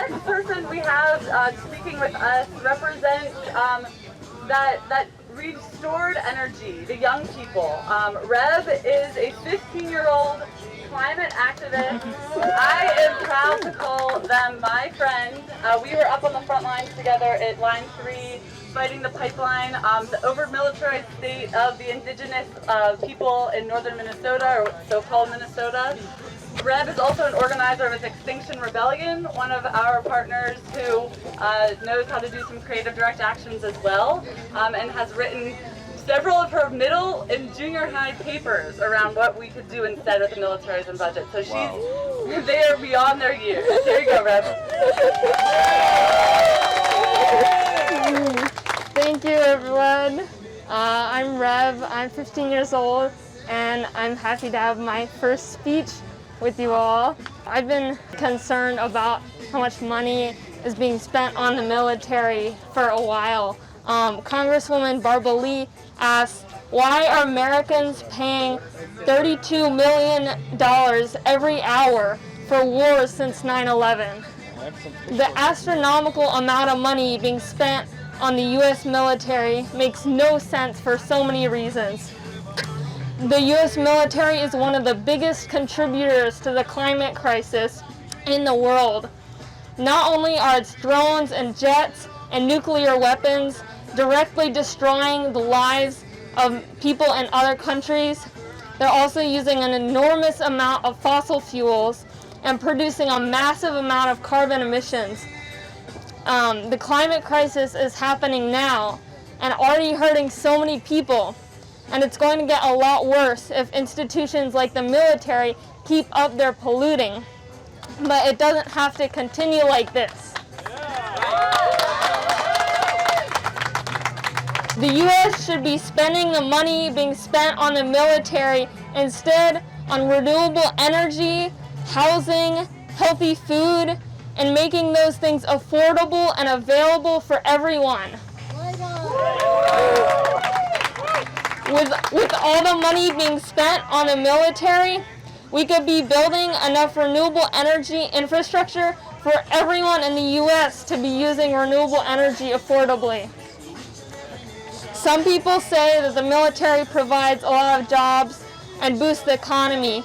next person we have speaking with us represents that restored energy, the young people. Rev is a 15-year-old climate activist. I am proud to call them my friend. We were up on the front lines together at Line 3 fighting the pipeline, the over-militarized state of the indigenous people in northern Minnesota, or so-called Minnesota. Rev is also an organizer with Extinction Rebellion, one of our partners who knows how to do some creative direct actions as well, and has written several of her middle and junior high papers around what we could do instead of the militarizing budget. So they are beyond their years. Here you go, Rev. Thank you, everyone. I'm Rev. I'm 15 years old, and I'm happy to have my first speech with you all. I've been concerned about how much money is being spent on the military for a while. Congresswoman Barbara Lee asked, why are Americans paying $32 million every hour for wars since 9/11? The astronomical amount of money being spent on the U.S. military makes no sense for so many reasons. The U.S. military is one of the biggest contributors to the climate crisis in the world. Not only are its drones and jets and nuclear weapons directly destroying the lives of people in other countries, they're also using an enormous amount of fossil fuels and producing a massive amount of carbon emissions. The climate crisis is happening now and already hurting so many people. And it's going to get a lot worse if institutions like the military keep up their polluting. But it doesn't have to continue like this. The U.S. should be spending the money being spent on the military instead on renewable energy, housing, healthy food, and making those things affordable and available for everyone. With all the money being spent on the military, we could be building enough renewable energy infrastructure for everyone in the U.S. to be using renewable energy affordably. Some people say that the military provides a lot of jobs and boosts the economy,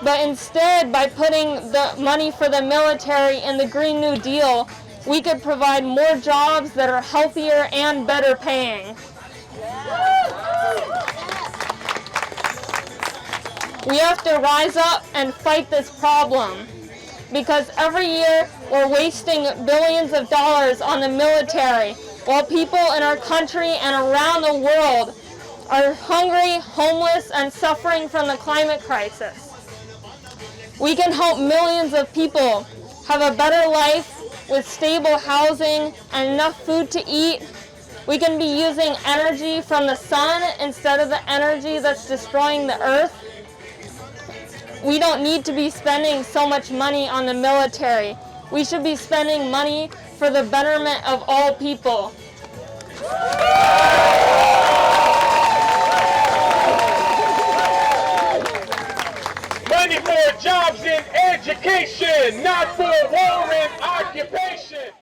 but instead, by putting the money for the military in the Green New Deal, we could provide more jobs that are healthier and better paying. We have to rise up and fight this problem, because every year we're wasting billions of dollars on the military while people in our country and around the world are hungry, homeless, and suffering from the climate crisis. We can help millions of people have a better life with stable housing and enough food to eat. We can be using energy from the sun instead of the energy that's destroying the earth. We don't need to be spending so much money on the military. We should be spending money for the betterment of all people. 94 jobs in education, not for war and occupation.